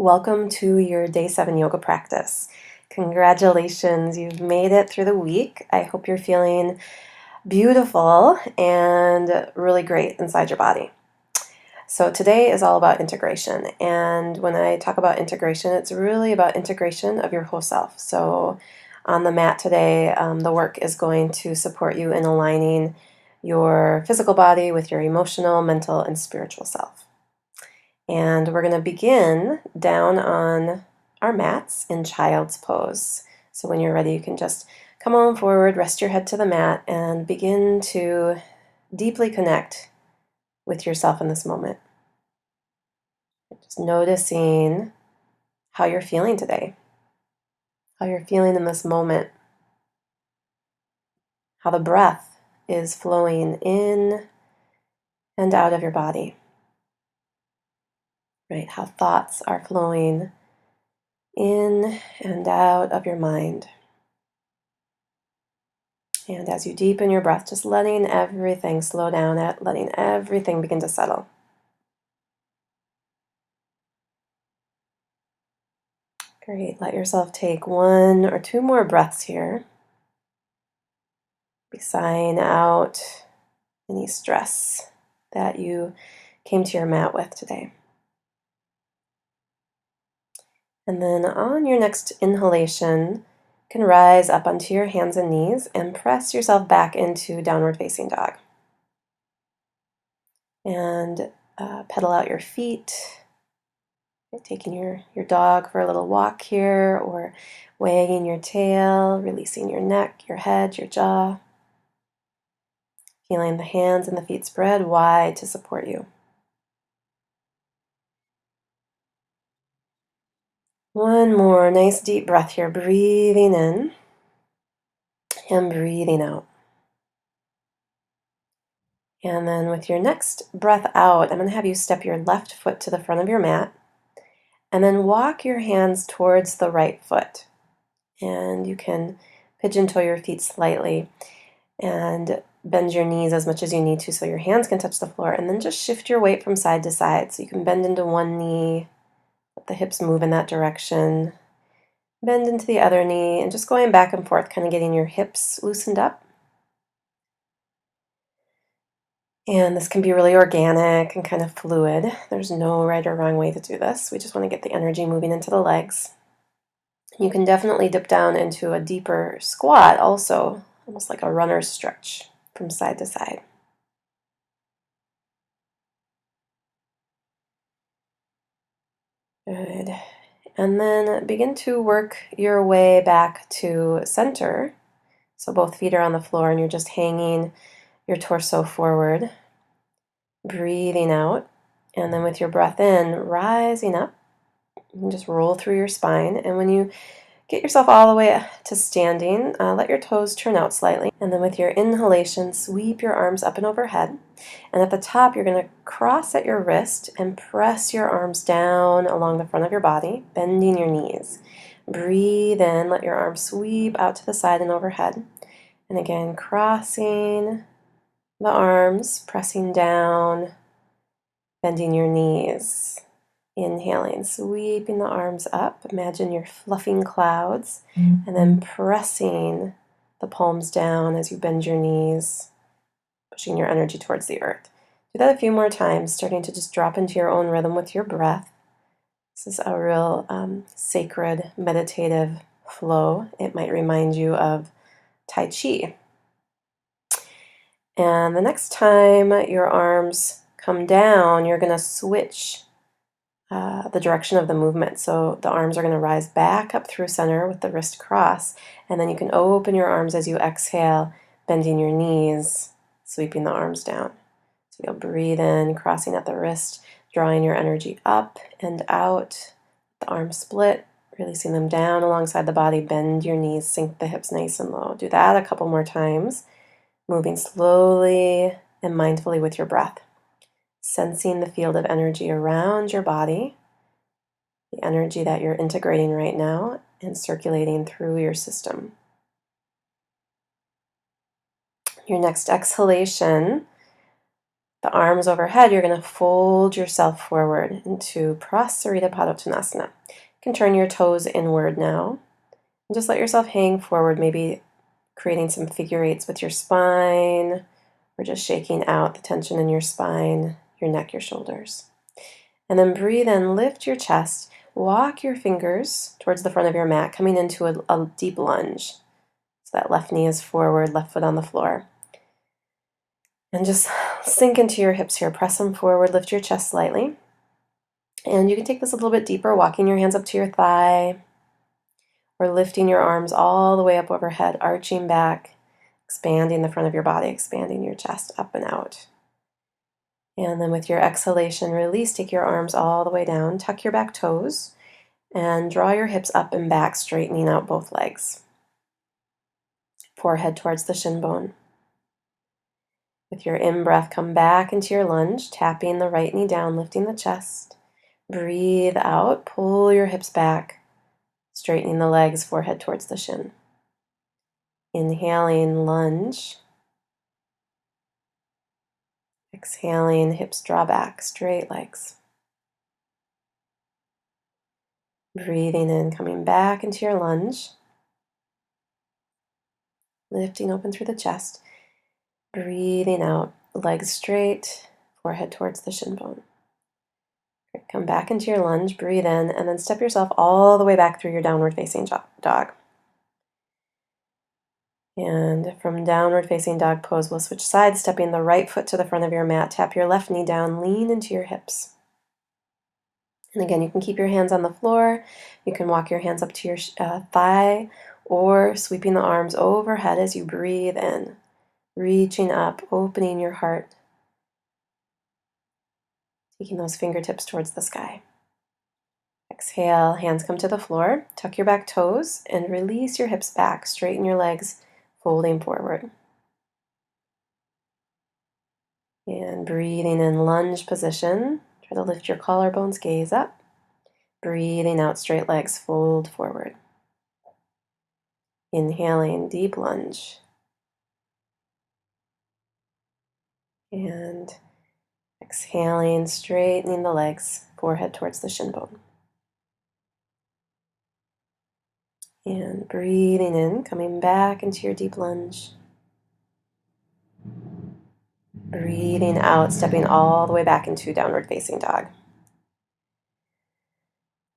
Welcome to your day 7 yoga practice. Congratulations, you've made it through the week. I hope you're feeling beautiful and really great inside your body. So today is all about integration, and when I talk about integration, it's really about integration of your whole self. So on the mat today, the work is going to support you in aligning your physical body with your emotional, mental, and spiritual self. And we're going to begin down on our mats in child's pose. So when you're ready, you can just come on forward, rest your head to the mat, and begin to deeply connect with yourself in this moment. Just noticing how you're feeling today, how you're feeling in this moment, how the breath is flowing in and out of your body, right? How thoughts are flowing in and out of your mind. And as you deepen your breath, just letting everything slow down, letting everything begin to settle. Great. Let yourself take 1 or 2 more breaths here. Be sighing out any stress that you came to your mat with today. And then on your next inhalation, you can rise up onto your hands and knees and press yourself back into downward facing dog. And pedal out your feet. Taking your dog for a little walk here, or wagging your tail, releasing your neck, your head, your jaw. Feeling the hands and the feet spread wide to support you. One more nice deep breath here, breathing in and breathing out. And then with your next breath out, I'm going to have you step your left foot to the front of your mat and then walk your hands towards the right foot. And you can pigeon toe your feet slightly and bend your knees as much as you need to so your hands can touch the floor, and then just shift your weight from side to side. So you can bend into one knee, let the hips move in that direction, bend into the other knee, and just going back and forth, kind of getting your hips loosened up. And this can be really organic and kind of fluid. There's no right or wrong way to do this. We just want to get the energy moving into the legs. You can definitely dip down into a deeper squat also, almost like a runner's stretch from side to side. Good. And then begin to work your way back to center. So both feet are on the floor and you're just hanging your torso forward, breathing out. And then with your breath in, rising up, you can just roll through your spine. And when you get yourself all the way to standing, let your toes turn out slightly. And then with your inhalation, sweep your arms up and overhead. And at the top, you're going to cross at your wrist and press your arms down along the front of your body, bending your knees. Breathe in, let your arms sweep out to the side and overhead. And again, crossing the arms, pressing down, bending your knees. Inhaling, sweeping the arms up. Imagine you're fluffing clouds, and then pressing the palms down as you bend your knees, pushing your energy towards the earth. Do that a few more times, starting to just drop into your own rhythm with your breath. This is a real sacred, meditative flow. It might remind you of Tai Chi. And the next time your arms come down, you're going to switch the direction of the movement. So the arms are going to rise back up through center with the wrist cross, and then you can open your arms as you exhale, bending your knees, sweeping the arms down. So you'll breathe in, crossing at the wrist, drawing your energy up and out, the arms split, releasing them down alongside the body, bend your knees, sink the hips nice and low. Do that a couple more times, moving slowly and mindfully with your breath. Sensing the field of energy around your body, the energy that you're integrating right now and circulating through your system. Your next exhalation, The arms overhead, you're going to fold yourself forward into Prasarita Padottanasana. You can turn your toes inward now. And just let yourself hang forward, maybe creating some figure eights with your spine, or just shaking out the tension in your spine, your neck, your shoulders. And then breathe in, lift your chest, walk your fingers towards the front of your mat, coming into a deep lunge. So that left knee is forward, left foot on the floor. And just sink into your hips here. Press them forward, lift your chest slightly. And you can take this a little bit deeper, walking your hands up to your thigh, or lifting your arms all the way up overhead, arching back, expanding the front of your body, expanding your chest up and out. And then with your exhalation, release, take your arms all the way down, tuck your back toes, and draw your hips up and back, straightening out both legs. Forehead towards the shin bone. With your in-breath, come back into your lunge, tapping the right knee down, lifting the chest. Breathe out, pull your hips back, straightening the legs, forehead towards the shin. Inhaling, lunge. Exhaling, hips draw back, straight legs. Breathing in, coming back into your lunge. Lifting open through the chest. Breathing out, legs straight, forehead towards the shin bone. Come back into your lunge, breathe in, and then step yourself all the way back through your downward facing dog. And from downward facing dog pose, we'll switch sides, stepping the right foot to the front of your mat. Tap your left knee down, lean into your hips. And again, you can keep your hands on the floor. You can walk your hands up to your thigh, or sweeping the arms overhead as you breathe in. Reaching up, opening your heart, taking those fingertips towards the sky. Exhale, hands come to the floor, tuck your back toes, and release your hips back, straighten your legs, folding forward. And breathing in lunge position, try to lift your collarbones, gaze up. Breathing out, straight legs, fold forward. Inhaling, deep lunge. And exhaling, straightening the legs, forehead towards the shin bone. And breathing in, coming back into your deep lunge. Breathing out, stepping all the way back into downward facing dog.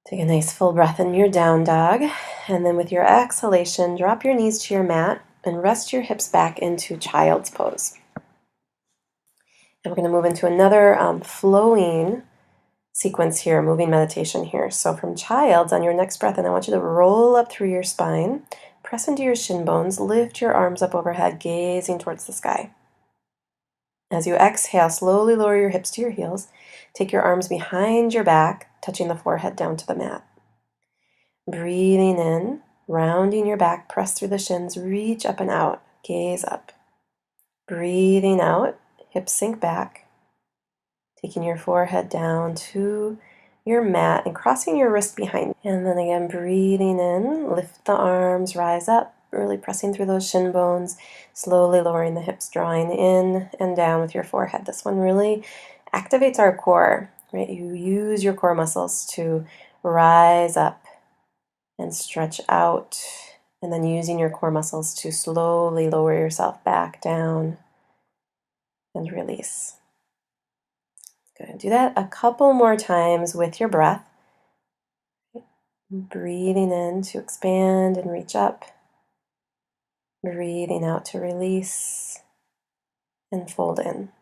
Take a nice full breath in your down dog. And then with your exhalation, drop your knees to your mat and rest your hips back into child's pose. And we're going to move into another flowing sequence here, moving meditation here. So from child's, on your next breath, and I want you to roll up through your spine, press into your shin bones, lift your arms up overhead, gazing towards the sky. As you exhale, slowly lower your hips to your heels. Take your arms behind your back, touching the forehead down to the mat. Breathing in, rounding your back, press through the shins, reach up and out, gaze up. Breathing out, hips sink back, taking your forehead down to your mat and crossing your wrist behind. And then again, breathing in, lift the arms, rise up, really pressing through those shin bones, slowly lowering the hips, drawing in and down with your forehead. This one really activates our core, right? You use your core muscles to rise up and stretch out, and then using your core muscles to slowly lower yourself back down and release. Good. Do that a couple more times with your breath. Breathing in to expand and reach up. Breathing out to release and fold in.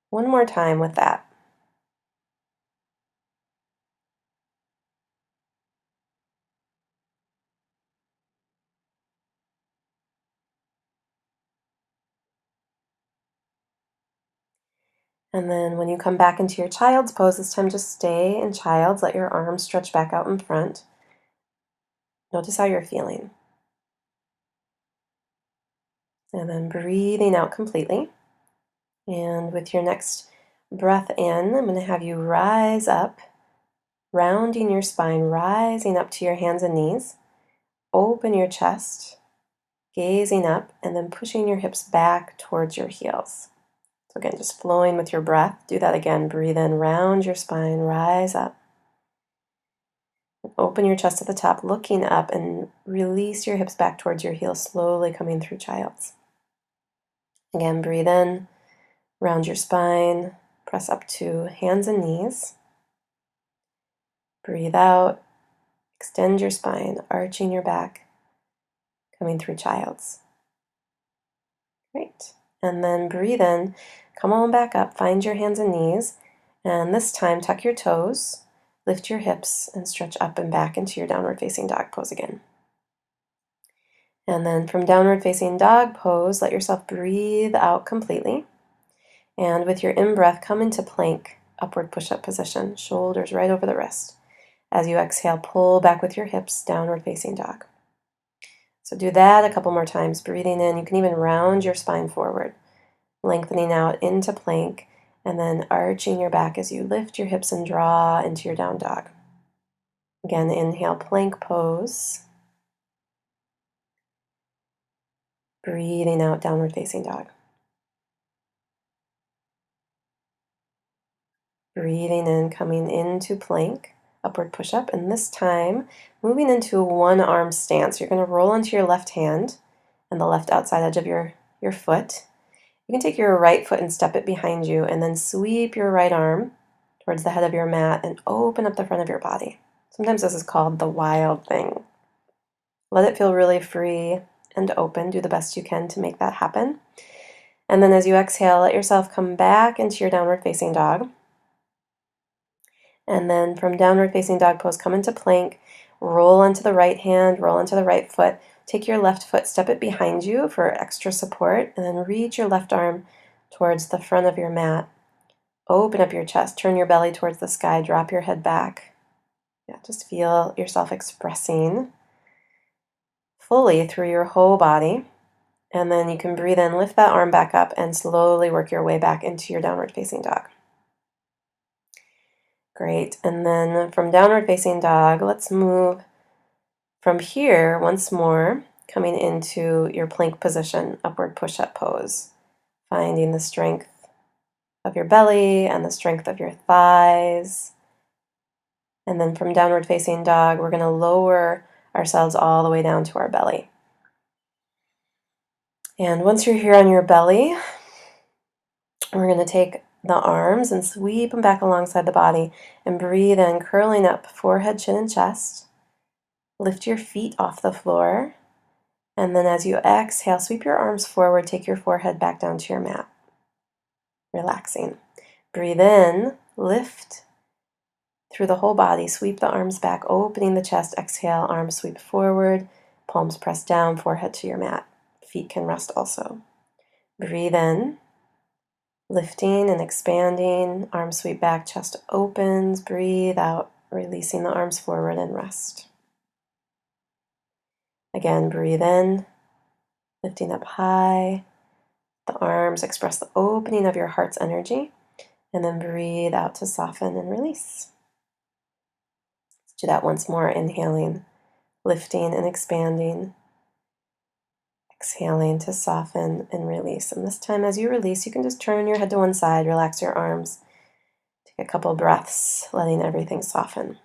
One more time with that. And then when you come back into your child's pose, this time just stay in child's. Let your arms stretch back out in front. Notice how you're feeling. And then breathing out completely. And with your next breath in, I'm going to have you rise up, rounding your spine, rising up to your hands and knees. Open your chest, gazing up, and then pushing your hips back towards your heels. So again, just flowing with your breath. Do that again. Breathe in, round your spine, rise up. Open your chest at the top, looking up, and release your hips back towards your heels, slowly coming through child's. Again, breathe in, round your spine, press up to hands and knees. Breathe out, extend your spine, arching your back, coming through child's. Great. And then breathe in, come on back up, find your hands and knees, and this time tuck your toes, lift your hips, and stretch up and back into your downward facing dog pose again. And then from downward facing dog pose, let yourself breathe out completely. And with your in-breath, come into plank, upward push-up position, shoulders right over the wrist. As you exhale, pull back with your hips, downward facing dog. So do that a couple more times, breathing in. You can even round your spine forward, lengthening out into plank, and then arching your back as you lift your hips and draw into your down dog. Again, inhale, plank pose. Breathing out, downward facing dog. Breathing in, coming into plank, upward push-up, and this time moving into a one-arm stance. You're going to roll into your left hand and the left outside edge of your foot. You can take your right foot and step it behind you, and then sweep your right arm towards the head of your mat and open up the front of your body. Sometimes this is called the wild thing. Let it feel really free and open. Do the best you can to make that happen. And then as you exhale, let yourself come back into your downward facing dog. And then from downward facing dog pose, come into plank, roll onto the right hand, roll onto the right foot, take your left foot, step it behind you for extra support, and then reach your left arm towards the front of your mat. Open up your chest, turn your belly towards the sky, drop your head back. Yeah, just feel yourself expressing fully through your whole body. And then you can breathe in, lift that arm back up, and slowly work your way back into your downward facing dog. Great. And then from downward facing dog, let's move from here once more, coming into your plank position, upward push-up pose, finding the strength of your belly and the strength of your thighs. And then from downward facing dog, we're going to lower ourselves all the way down to our belly. And once you're here on your belly, we're going to take the arms and sweep them back alongside the body and breathe in, curling up forehead, chin, and chest. Lift your feet off the floor. And then as you exhale, sweep your arms forward, take your forehead back down to your mat. Relaxing. Breathe in, lift through the whole body, sweep the arms back, opening the chest. Exhale, arms sweep forward, palms press down, forehead to your mat. Feet can rest also. Breathe in, lifting and expanding, arms sweep back, chest opens. Breathe out, releasing the arms forward and rest. Again, breathe in, lifting up high. The arms express the opening of your heart's energy, and then breathe out to soften and release. Let's do that once more, inhaling, lifting and expanding, exhaling to soften and release. And this time as you release, you can just turn your head to one side, relax your arms, take a couple breaths, letting everything soften.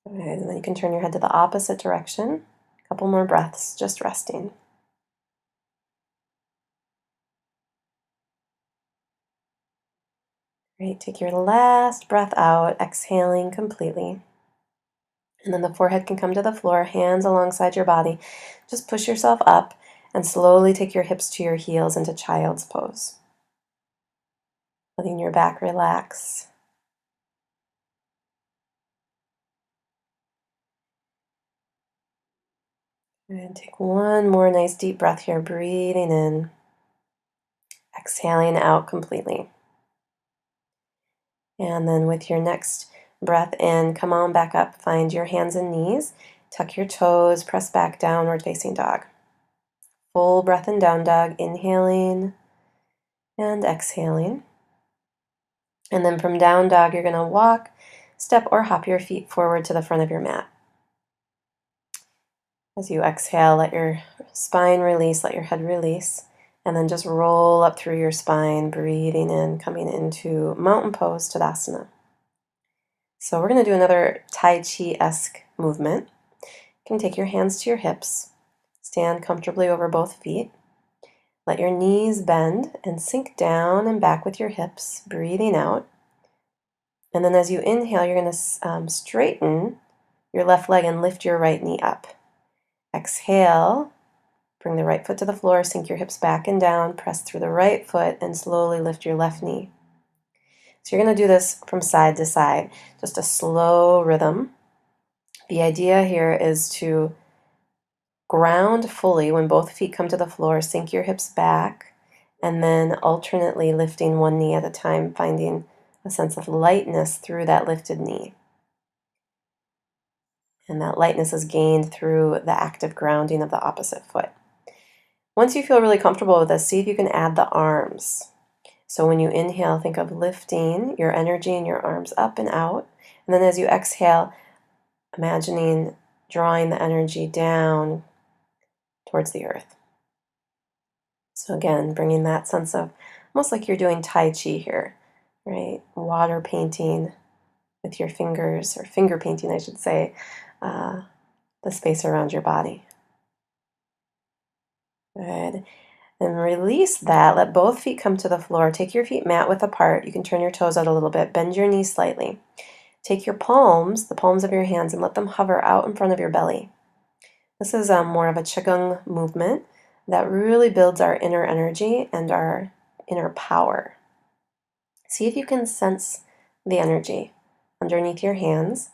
All right, and then you can turn your head to the opposite direction. A couple more breaths, just resting. Great, take your last breath out, exhaling completely. And then the forehead can come to the floor, hands alongside your body. Just push yourself up and slowly take your hips to your heels into child's pose. Letting your back relax. And take one more nice deep breath here, breathing in, exhaling out completely. And then with your next breath in, come on back up, find your hands and knees, tuck your toes, press back, downward facing dog. Full breath in down dog, inhaling and exhaling. And then from down dog, you're going to walk, step, or hop your feet forward to the front of your mat. As you exhale, let your spine release, let your head release, and then just roll up through your spine, breathing in, coming into mountain pose, Tadasana. So we're going to do another Tai Chi-esque movement. You can take your hands to your hips, stand comfortably over both feet, let your knees bend and sink down and back with your hips, breathing out. And then as you inhale, you're going to straighten your left leg and lift your right knee up. Exhale, bring the right foot to the floor, sink your hips back and down, press through the right foot, and slowly lift your left knee. So you're going to do this from side to side, just a slow rhythm. The idea here is to ground fully when both feet come to the floor, sink your hips back, and then alternately lifting one knee at a time, finding a sense of lightness through that lifted knee. And that lightness is gained through the active grounding of the opposite foot. Once you feel really comfortable with this, see if you can add the arms. So when you inhale, think of lifting your energy in your arms up and out. And then as you exhale, imagining drawing the energy down towards the earth. So again, bringing that sense of almost like you're doing Tai Chi here, right? Water painting with your fingers, or finger painting, I should say, the space around your body. Good. And release that. Let both feet come to the floor. Take your feet mat width apart. You can turn your toes out a little bit. Bend your knees slightly. Take your palms, the palms of your hands, and let them hover out in front of your belly. This is more of a Qigong movement that really builds our inner energy and our inner power. See if you can sense the energy underneath your hands,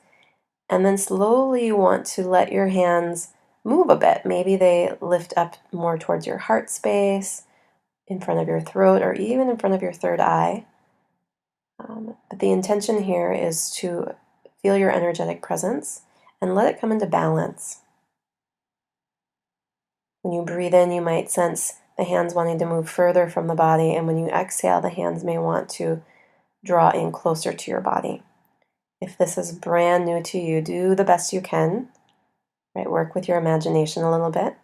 and then slowly you want to let your hands move a bit. Maybe they lift up more towards your heart space, in front of your throat, or even in front of your third eye. But the intention here is to feel your energetic presence and let it come into balance. When you breathe in, you might sense the hands wanting to move further from the body, and when you exhale, the hands may want to draw in closer to your body. If this is brand new to you, do the best you can, right? Work with your imagination a little bit.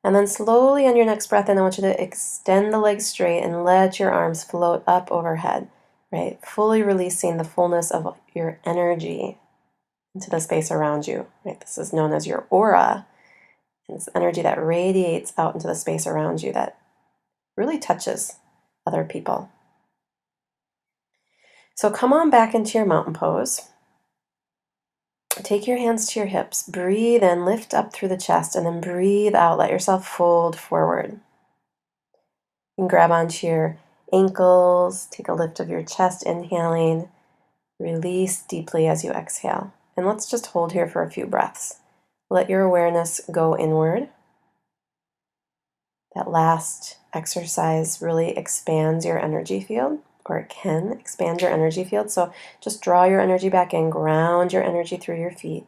And then slowly on your next breath in, I want you to extend the legs straight and let your arms float up overhead, right? Fully releasing the fullness of your energy into the space around you, right? This is known as your aura. And it's energy that radiates out into the space around you that really touches other people. So come on back into your mountain pose. Take your hands to your hips. Breathe in, lift up through the chest, and then breathe out. Let yourself fold forward. You can grab onto your ankles, take a lift of your chest, inhaling. Release deeply as you exhale. And let's just hold here for a few breaths. Let your awareness go inward. That last exercise really expands your energy field, or it can expand your energy field. So just draw your energy back in, ground your energy through your feet.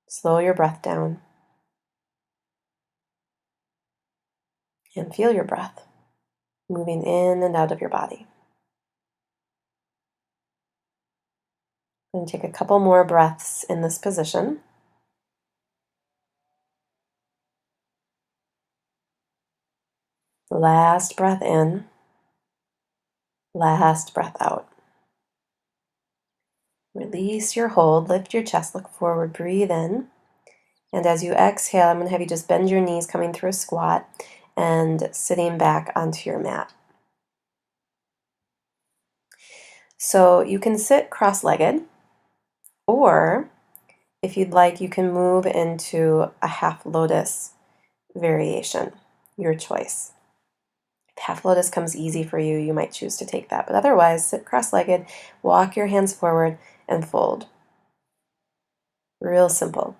Slow your breath down. And feel your breath moving in and out of your body. I'm going to take a couple more breaths in this position. Last breath in. Last breath out. Release your hold, lift your chest, look forward, breathe in. And as you exhale, I'm going to have you just bend your knees, coming through a squat and sitting back onto your mat. So you can sit cross-legged, or if you'd like, you can move into a half lotus variation, your choice. If half lotus comes easy for you, you might choose to take that. But otherwise, sit cross-legged, walk your hands forward, and fold. Real simple,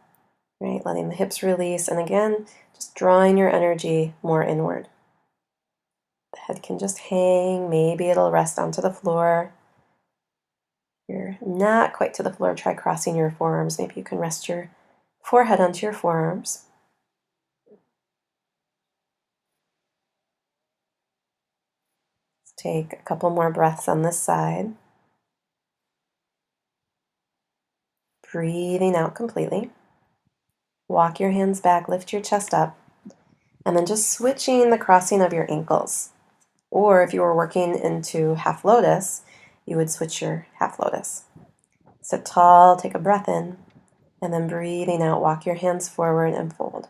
right? Letting the hips release, and again, just drawing your energy more inward. The head can just hang, maybe it'll rest onto the floor. If you're not quite to the floor, try crossing your forearms. Maybe you can rest your forehead onto your forearms. Let's take a couple more breaths on this side. Breathing out completely. Walk your hands back, lift your chest up, and then just switching the crossing of your ankles. Or if you were working into half lotus, you would switch your half lotus. Sit tall, take a breath in, and then breathing out, walk your hands forward and fold.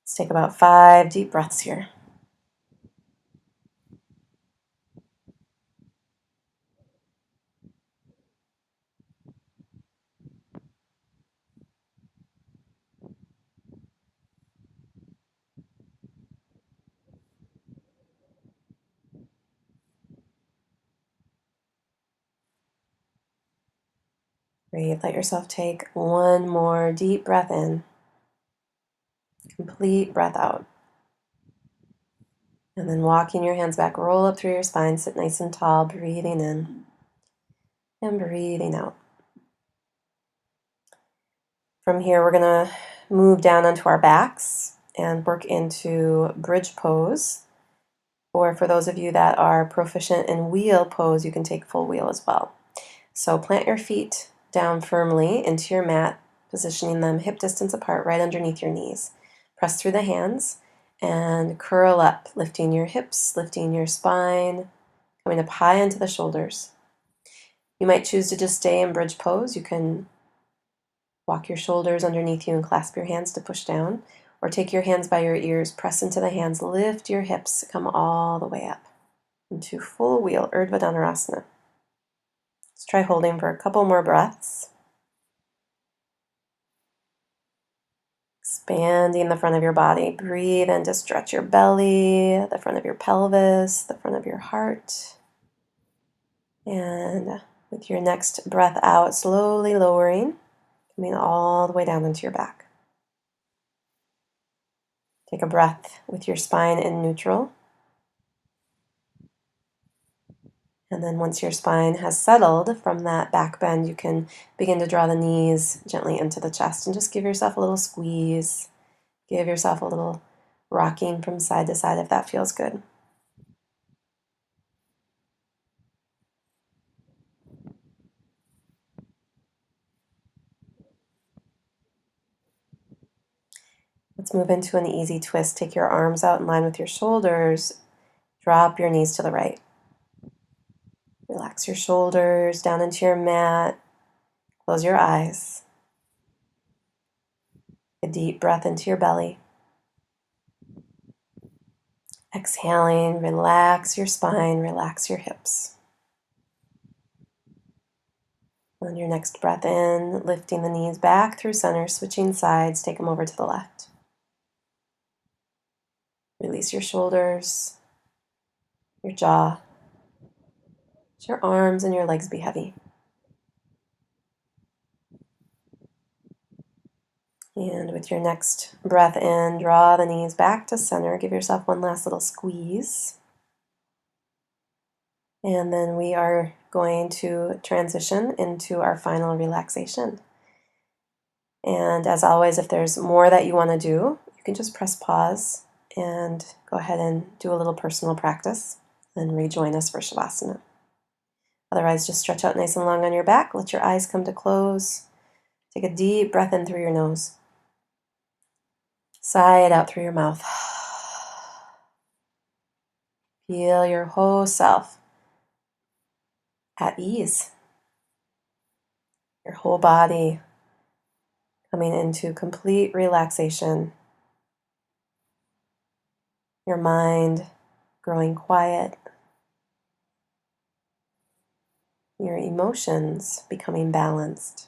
Let's take about 5 deep breaths here. Breathe, let yourself take one more deep breath in. Complete breath out. And then walking your hands back, roll up through your spine, sit nice and tall, breathing in and breathing out. From here, we're going to move down onto our backs and work into bridge pose. Or for those of you that are proficient in wheel pose, you can take full wheel as well. So plant your feet down firmly into your mat, positioning them hip distance apart right underneath your knees. Press through the hands and curl up, lifting your hips, lifting your spine, coming up high into the shoulders. You might choose to just stay in bridge pose. You can walk your shoulders underneath you and clasp your hands to push down, or take your hands by your ears, press into the hands, lift your hips, come all the way up into full wheel, Urdhva Dhanurasana. Let's try holding for a couple more breaths. Expanding the front of your body. Breathe in to stretch your belly, the front of your pelvis, the front of your heart. And with your next breath out, slowly lowering, coming all the way down into your back. Take a breath with your spine in neutral. And then once your spine has settled from that back bend, you can begin to draw the knees gently into the chest and just give yourself a little squeeze. Give yourself a little rocking from side to side if that feels good. Let's move into an easy twist. Take your arms out in line with your shoulders. Drop your knees to the right. Relax your shoulders down into your mat. Close your eyes. A deep breath into your belly. Exhaling, relax your spine, relax your hips. On your next breath in, lifting the knees back through center, switching sides, take them over to the left. Release your shoulders, your jaw. Let your arms and your legs be heavy. And with your next breath in, draw the knees back to center. Give yourself one last little squeeze. And then we are going to transition into our final relaxation. And as always, if there's more that you want to do, you can just press pause and go ahead and do a little personal practice and rejoin us for Shavasana. Otherwise, just stretch out nice and long on your back. Let your eyes come to close. Take a deep breath in through your nose. Sigh it out through your mouth. Feel your whole self at ease. Your whole body coming into complete relaxation. Your mind growing quiet. Your emotions becoming balanced.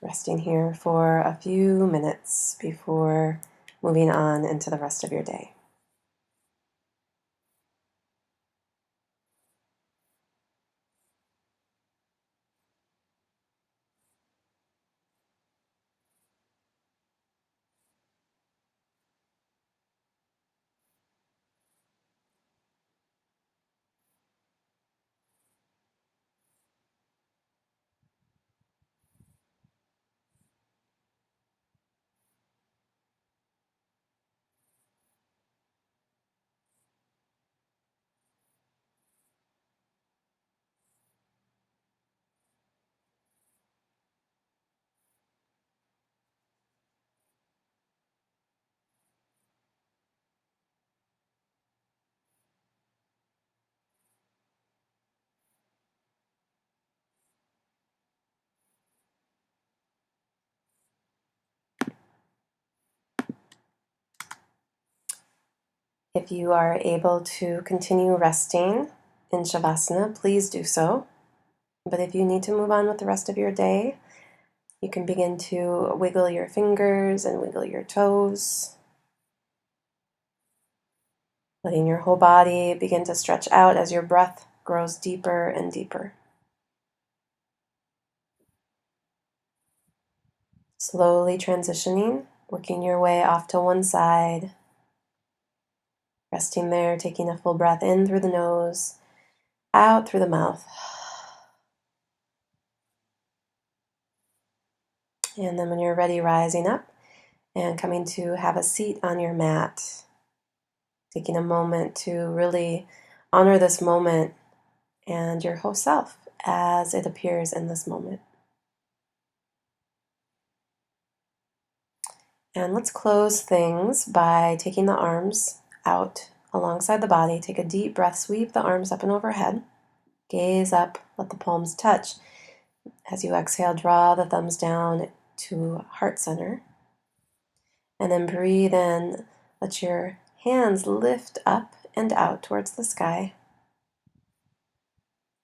Resting here for a few minutes before moving on into the rest of your day. If you are able to continue resting in Shavasana, please do so. But if you need to move on with the rest of your day, you can begin to wiggle your fingers and wiggle your toes, letting your whole body begin to stretch out as your breath grows deeper and deeper. Slowly transitioning, working your way off to one side, resting there, taking a full breath in through the nose, out through the mouth. And then when you're ready, rising up and coming to have a seat on your mat. Taking a moment to really honor this moment and your whole self as it appears in this moment. And let's close things by taking the arms out alongside the body. Take a deep breath, sweep the arms up and overhead. Gaze up, let the palms touch. As you exhale, draw the thumbs down to heart center. And then breathe in, let your hands lift up and out towards the sky.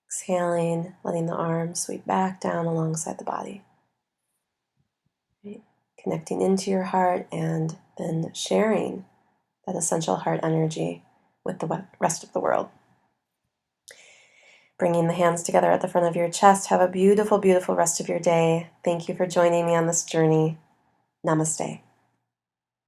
Exhaling, letting the arms sweep back down alongside the body. Right? Connecting into your heart and then sharing that essential heart energy with the rest of the world. Bringing the hands together at the front of your chest. Have a beautiful, beautiful rest of your day. Thank you for joining me on this journey. Namaste.